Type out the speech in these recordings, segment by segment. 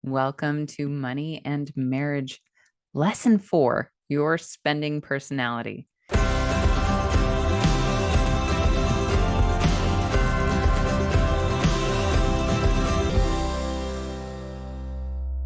Welcome to Money and Marriage, Lesson 4, Your Spending Personality.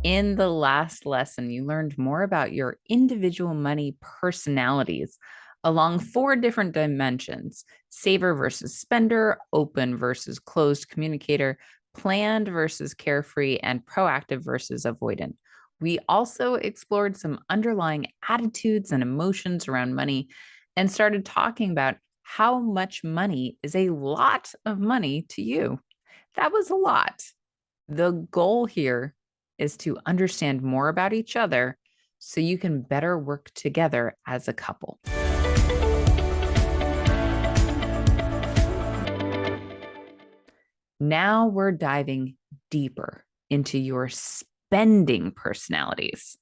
In the last lesson, you learned more about your individual money personalities along 4 different dimensions: saver versus spender, open versus closed communicator, planned versus carefree, and proactive versus avoidant. We also explored some underlying attitudes and emotions around money and started talking about how much money is a lot of money to you. That was a lot. The goal here is to understand more about each other so you can better work together as a couple. Now we're diving deeper into your spending personalities.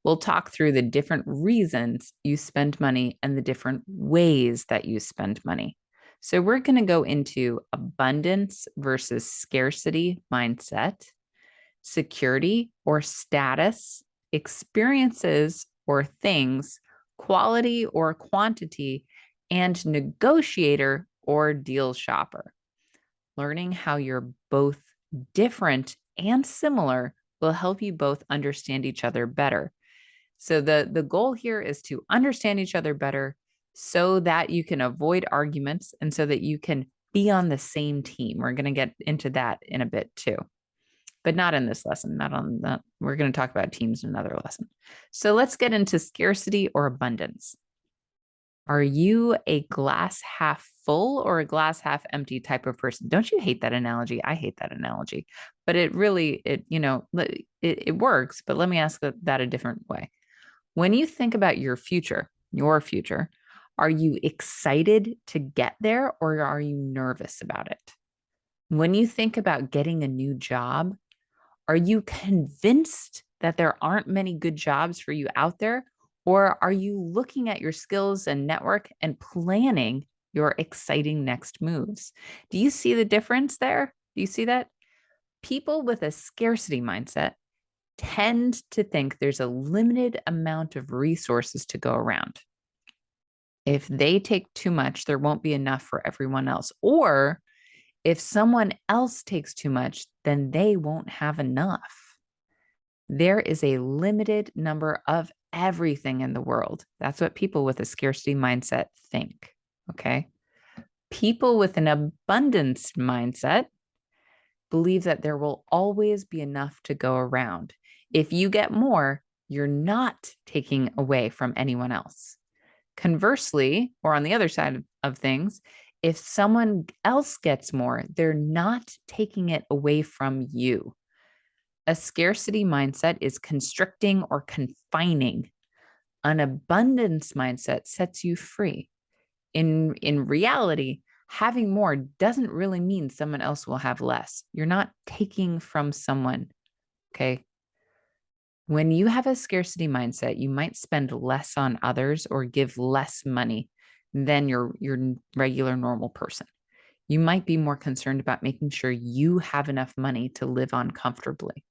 We'll talk through the different reasons you spend money and the different ways that you spend money. So we're going to go into abundance versus scarcity mindset, security or status, experiences or things, quality or quantity, and negotiator or deal shopper. Learning how you're both different and similar will help you both understand each other better. So the goal here is to understand each other better so that you can avoid arguments and so that you can be on the same team. We're going to get into that in a bit too, but not in this lesson, not on that. We're going to talk about teams in another lesson. So let's get into scarcity or abundance. Are you a glass half full or a glass half empty type of person? Don't you hate that analogy? I hate that analogy, but it works. But let me ask that a different way. When you think about your future, are you excited to get there or are you nervous about it? When you think about getting a new job, are you convinced that there aren't many good jobs for you out there? Or are you looking at your skills and network and planning your exciting next moves? Do you see the difference there? Do you see that? People with a scarcity mindset tend to think there's a limited amount of resources to go around. If they take too much, there won't be enough for everyone else. Or if someone else takes too much, then they won't have enough. There is a limited number of everything in the world. That's what people with a scarcity mindset think. Okay. People with an abundance mindset believe that there will always be enough to go around. If you get more, you're not taking away from anyone else. Conversely, or on the other side of things, if someone else gets more, they're not taking it away from you. A scarcity mindset is constricting or confining. An abundance mindset sets you free. In reality, having more doesn't really mean someone else will have less. You're not taking from someone, okay? When you have a scarcity mindset, you might spend less on others or give less money than your regular normal person. You might be more concerned about making sure you have enough money to live on comfortably.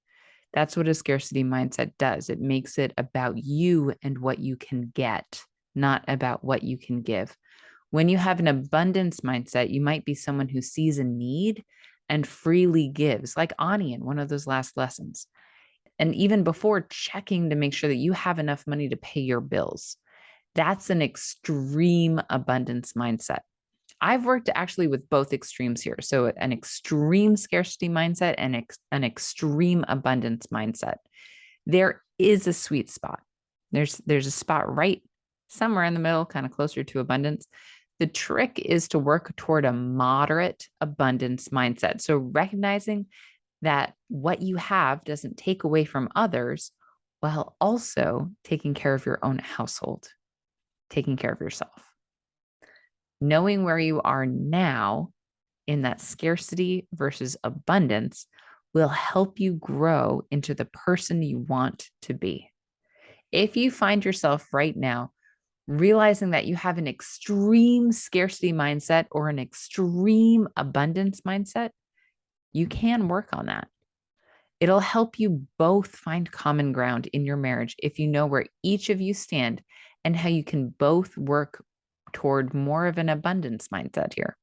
That's what a scarcity mindset does. It makes it about you and what you can get, not about what you can give. When you have an abundance mindset, you might be someone who sees a need and freely gives, like Ani in one of those last lessons. And even before checking to make sure that you have enough money to pay your bills. That's an extreme abundance mindset. I've worked actually with both extremes here. So an extreme scarcity mindset and an extreme abundance mindset. There is a sweet spot. There's a spot right somewhere in the middle, kind of closer to abundance. The trick is to work toward a moderate abundance mindset. So recognizing that what you have doesn't take away from others while also taking care of your own household, taking care of yourself. Knowing where you are now in that scarcity versus abundance will help you grow into the person you want to be. If you find yourself right now realizing that you have an extreme scarcity mindset or an extreme abundance mindset, you can work on that. It'll help you both find common ground in your marriage if you know where each of you stand and how you can both work toward more of an abundance mindset here.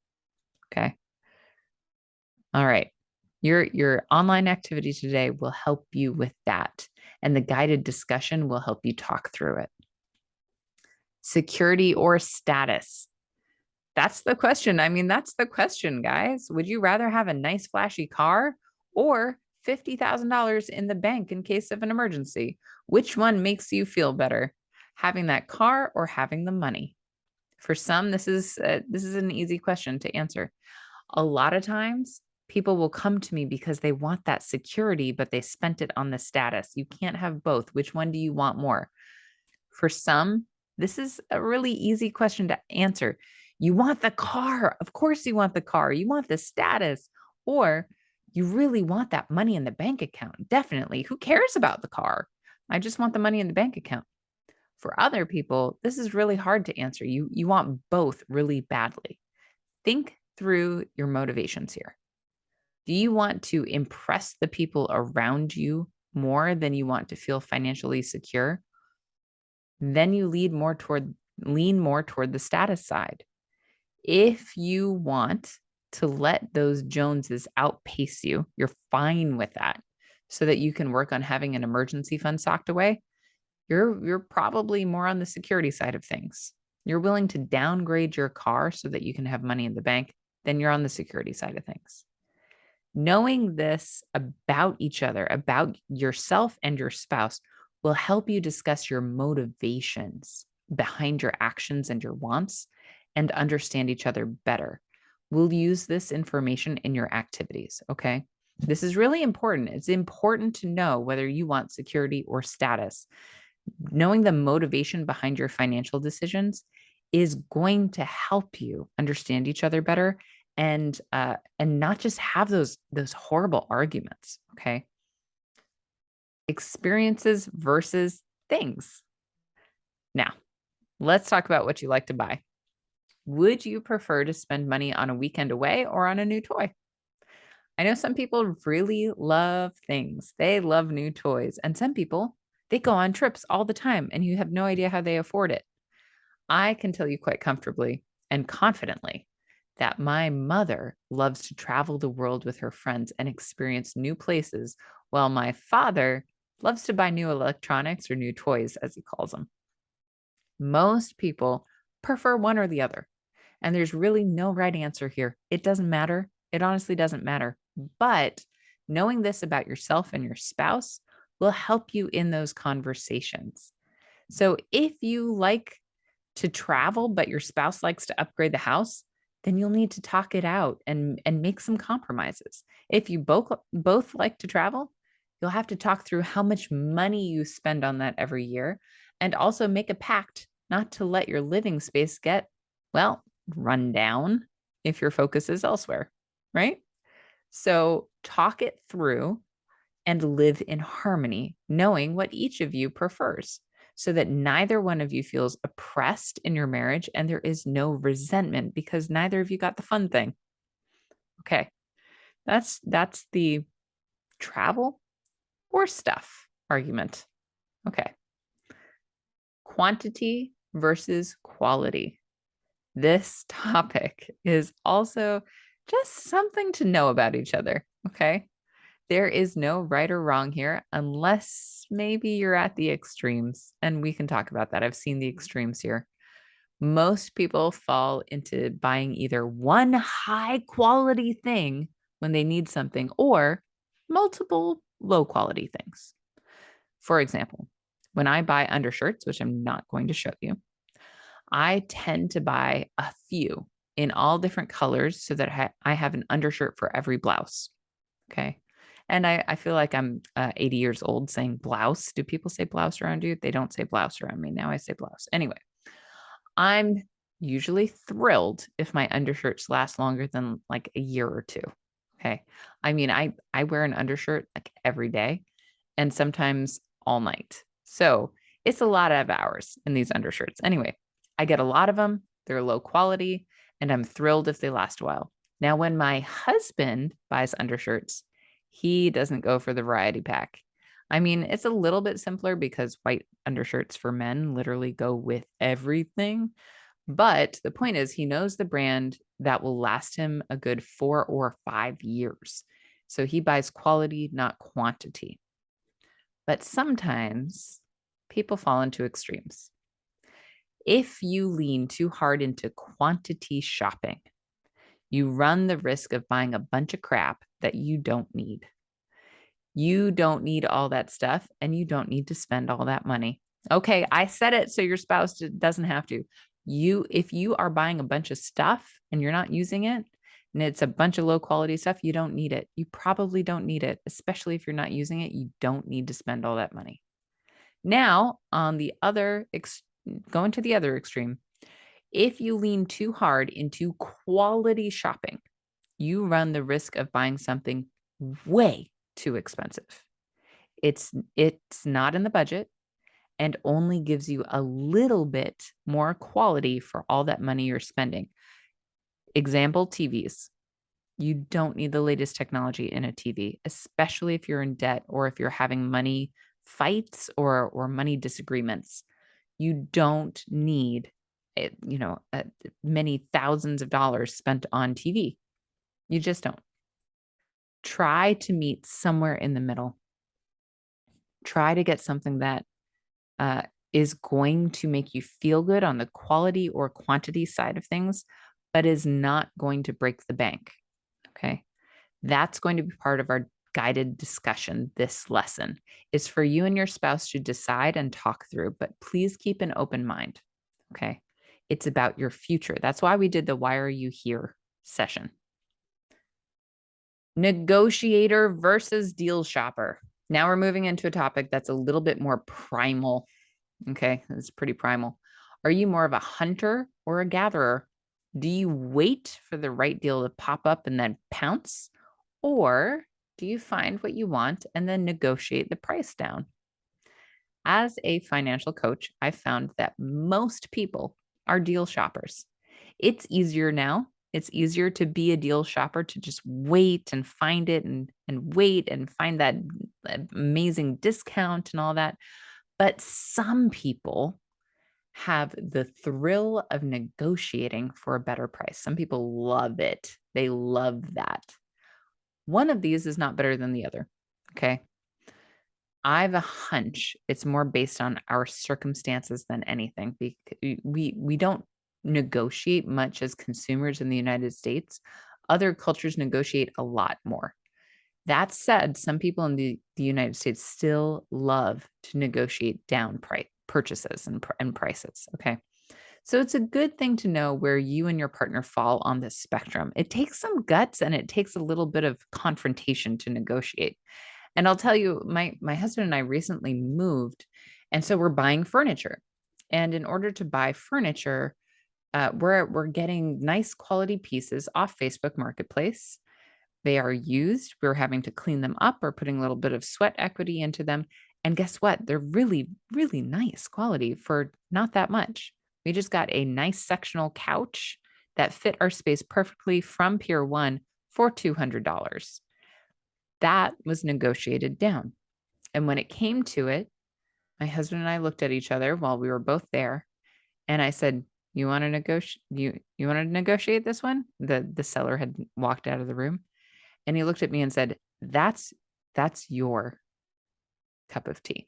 Okay. All right. Your online activity today will help you with that. And the guided discussion will help you talk through it. Security or status? That's the question. I mean, that's the question, guys. Would you rather have a nice, flashy car or $50,000 in the bank in case of an emergency? Which one makes you feel better? Having that car or having the money? For some, this is an easy question to answer. A lot of times, people will come to me because they want that security, but they spent it on the status. You can't have both. Which one do you want more? For some, this is a really easy question to answer. You want the car. Of course, you want the car. You want the status, or you really want that money in the bank account. Definitely. Who cares about the car? I just want the money in the bank account. For other people, this is really hard to answer. You want both really badly. Think through your motivations here. Do you want to impress the people around you more than you want to feel financially secure? Then you lean more toward the status side. If you want to let those Joneses outpace you, you're fine with that so that you can work on having an emergency fund socked away. You're probably more on the security side of things. You're willing to downgrade your car so that you can have money in the bank, then you're on the security side of things. Knowing this about each other, about yourself and your spouse, will help you discuss your motivations behind your actions and your wants and understand each other better. We'll use this information in your activities, okay? This is really important. It's important to know whether you want security or status. Knowing the motivation behind your financial decisions is going to help you understand each other better and not just have those horrible arguments. Okay. Experiences versus things. Now, let's talk about what you like to buy. Would you prefer to spend money on a weekend away or on a new toy? I know some people really love things. They love new toys. And some people, they go on trips all the time and you have no idea how they afford it. I can tell you quite comfortably and confidently that my mother loves to travel the world with her friends and experience new places, while my father loves to buy new electronics or new toys, as he calls them. Most people prefer one or the other, and there's really no right answer here. It doesn't matter. It honestly doesn't matter. But knowing this about yourself and your spouse will help you in those conversations. So if you like to travel, but your spouse likes to upgrade the house, then you'll need to talk it out and make some compromises. If you both like to travel, you'll have to talk through how much money you spend on that every year, and also make a pact not to let your living space get, well, run down if your focus is elsewhere, right? So talk it through and live in harmony, knowing what each of you prefers, so that neither one of you feels oppressed in your marriage and there is no resentment because neither of you got the fun thing. Okay. That's the travel or stuff argument. Okay. Quantity versus quality. This topic is also just something to know about each other. Okay. There is no right or wrong here, unless maybe you're at the extremes, and we can talk about that. I've seen the extremes here. Most people fall into buying either one high quality thing when they need something or multiple low quality things. For example, when I buy undershirts, which I'm not going to show you, I tend to buy a few in all different colors so that I have an undershirt for every blouse. Okay. And I feel like I'm 80 years old saying blouse. Do people say blouse around you? They don't say blouse around me. Now I say blouse. Anyway, I'm usually thrilled if my undershirts last longer than like a year or two. Okay. I mean, I wear an undershirt like every day and sometimes all night. So it's a lot of hours in these undershirts. Anyway, I get a lot of them. They're low quality and I'm thrilled if they last a while. Now, when my husband buys undershirts, He doesn't go for the variety pack. I mean, it's a little bit simpler because white undershirts for men literally go with everything. But the point is, he knows the brand that will last him a good 4 or 5 years. So he buys quality, not quantity. But sometimes people fall into extremes. If you lean too hard into quantity shopping, you run the risk of buying a bunch of crap that you don't need. You don't need all that stuff, and you don't need to spend all that money. Okay, I said it so your spouse doesn't have to. If you are buying a bunch of stuff and you're not using it, and it's a bunch of low quality stuff, you don't need it. You probably don't need it, especially if you're not using it. You don't need to spend all that money. Now, on the other, going to the other extreme, if you lean too hard into quality shopping, you run the risk of buying something way too expensive. It's not in the budget and only gives you a little bit more quality for all that money you're spending. Example, TVs. You don't need the latest technology in a TV, especially if you're in debt or if you're having money fights or money disagreements. You don't need many thousands of dollars spent on TV. You just don't. Try to meet somewhere in the middle. Try to get something that is going to make you feel good on the quality or quantity side of things, but is not going to break the bank. Okay. That's going to be part of our guided discussion. This lesson is for you and your spouse to decide and talk through, but please keep an open mind. Okay. It's about your future. That's why we did the Why Are You Here session. Negotiator versus deal shopper. Now we're moving into a topic that's a little bit more primal. Okay, it's pretty primal. Are you more of a hunter or a gatherer? Do you wait for the right deal to pop up and then pounce? Or do you find what you want and then negotiate the price down? As a financial coach, I found that most people are deal shoppers. It's easier now. It's easier to be a deal shopper, to just wait and find it and wait and find that amazing discount and all that. But some people have the thrill of negotiating for a better price. Some people love it. They love that. One of these is not better than the other. Okay. I have a hunch it's more based on our circumstances than anything. We don't negotiate much as consumers in the United States. Other cultures negotiate a lot more. That said, some people in the United States still love to negotiate down purchases and prices. Okay. So it's a good thing to know where you and your partner fall on this spectrum. It takes some guts and it takes a little bit of confrontation to negotiate. And I'll tell you, my husband and I recently moved, and so we're buying furniture. And in order to buy furniture, we're getting nice quality pieces off Facebook Marketplace. They are used. We're having to clean them up or putting a little bit of sweat equity into them. And guess what? They're really, really nice quality for not that much. We just got a nice sectional couch that fit our space perfectly from Pier 1 for $200. That was negotiated down. And when it came to it, my husband and I looked at each other while we were both there. And I said, you want to negotiate? You want to negotiate this one? The seller had walked out of the room. And he looked at me and said, that's your cup of tea.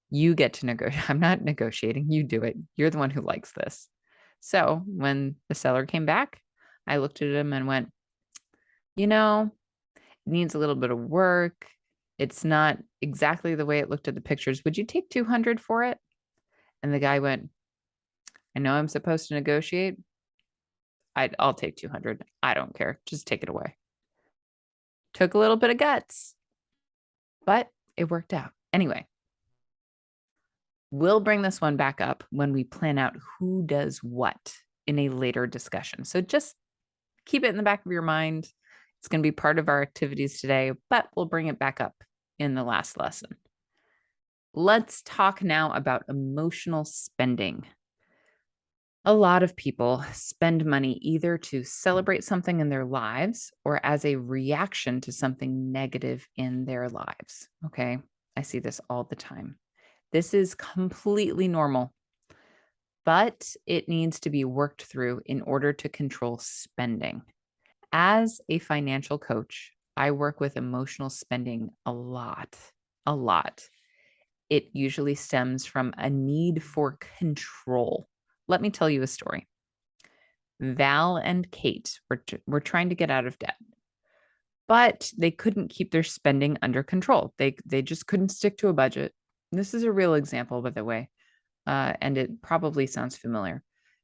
You get to negotiate. I'm not negotiating. You do it. You're the one who likes this. So when the seller came back, I looked at him and went, it needs a little bit of work. It's not exactly the way it looked at the pictures. Would you take 200 for it? And the guy went, I know I'm supposed to negotiate. I'll take 200. I don't care. Just take it away. Took a little bit of guts, but it worked out. Anyway, we'll bring this one back up when we plan out who does what in a later discussion. So just keep it in the back of your mind. It's going to be part of our activities today, but we'll bring it back up in the last lesson. Let's talk now about emotional spending. A lot of people spend money either to celebrate something in their lives or as a reaction to something negative in their lives. Okay. I see this all the time. This is completely normal, but it needs to be worked through in order to control spending. As a financial coach, I work with emotional spending a lot, a lot. It usually stems from a need for control. Let me tell you a story. Val and Kate were trying to get out of debt, but they couldn't keep their spending under control. They just couldn't stick to a budget. This is a real example, by the way, and it probably sounds familiar.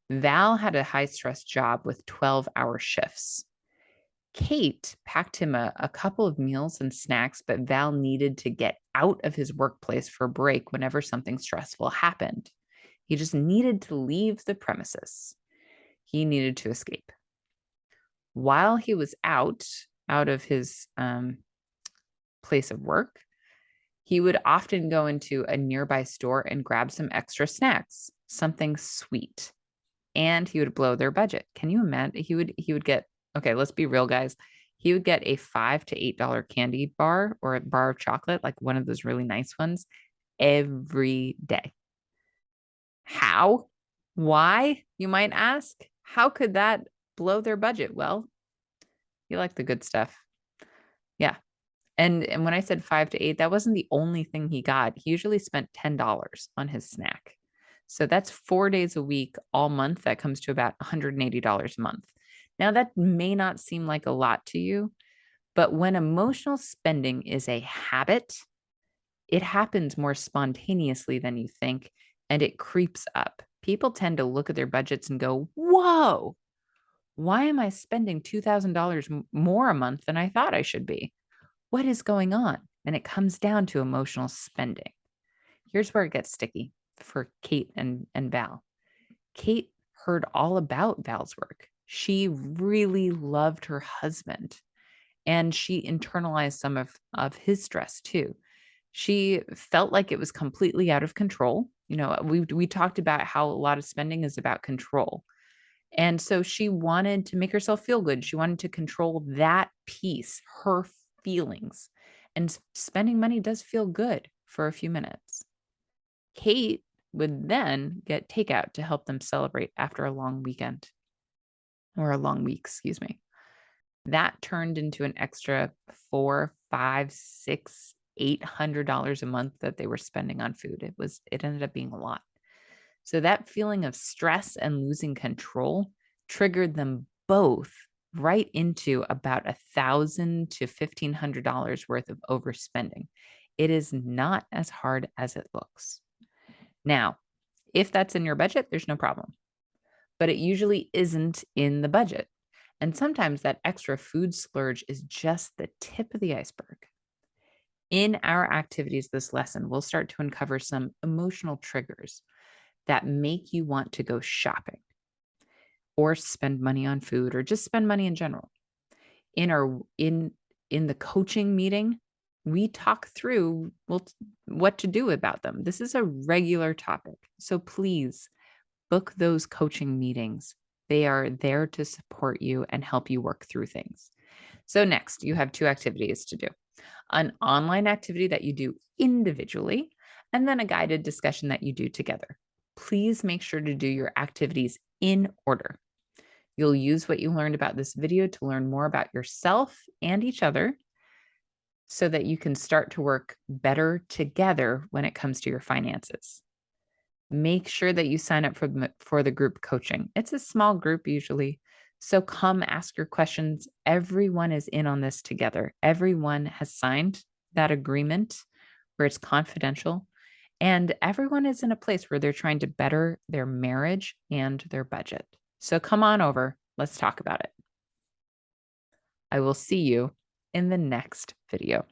Val had a high stress job with 12-hour shifts. Kate packed him a couple of meals and snacks, but Val needed to get out of his workplace for a break whenever something stressful happened. He just needed to leave the premises. He needed to escape. While he was out of his place of work, he would often go into a nearby store and grab some extra snacks, something sweet, and he would blow their budget. Can you imagine? He would get, okay, let's be real, guys. He would get a $5 to $8 candy bar or a bar of chocolate, like one of those really nice ones, every day. How? Why, you might ask? How could that blow their budget? Well, you like the good stuff. Yeah. And when I said 5 to 8, that wasn't the only thing he got. He usually spent $10 on his snack. So that's 4 days a week, all month. That comes to about $180 a month. Now, that may not seem like a lot to you, but when emotional spending is a habit, it happens more spontaneously than you think, and it creeps up. People tend to look at their budgets and go, whoa, why am I spending $2,000 more a month than I thought I should be? What is going on? And it comes down to emotional spending. Here's where it gets sticky for Kate and Val. Kate heard all about Val's work. She really loved her husband, and she internalized some of his stress too. She felt like it was completely out of control. You know, we talked about how a lot of spending is about control. And so she wanted to make herself feel good. She wanted to control that piece, her feelings. And spending money does feel good for a few minutes. Kate would then get takeout to help them celebrate after a long weekend or a long week, excuse me. That turned into an extra $4, $5, $6, $800 a month that they were spending on food. It ended up being a lot. So that feeling of stress and losing control triggered them both right into about $1,000 to $1,500 worth of overspending. It is not as hard as it looks. Now, if that's in your budget, there's no problem, but it usually isn't in the budget. And sometimes that extra food splurge is just the tip of the iceberg. In our activities this lesson, we'll start to uncover some emotional triggers that make you want to go shopping or spend money on food or just spend money in general. In the coaching meeting, we talk through what to do about them. This is a regular topic. So please book those coaching meetings. They are there to support you and help you work through things. So next, you have 2 activities to do. An online activity that you do individually, and then a guided discussion that you do together. Please make sure to do your activities in order. You'll use what you learned about this video to learn more about yourself and each other so that you can start to work better together when it comes to your finances. Make sure that you sign up for the group coaching. It's a small group usually, so come ask your questions. Everyone is in on this together. Everyone has signed that agreement where it's confidential, and everyone is in a place where they're trying to better their marriage and their budget. So come on over. Let's talk about it. I will see you in the next video.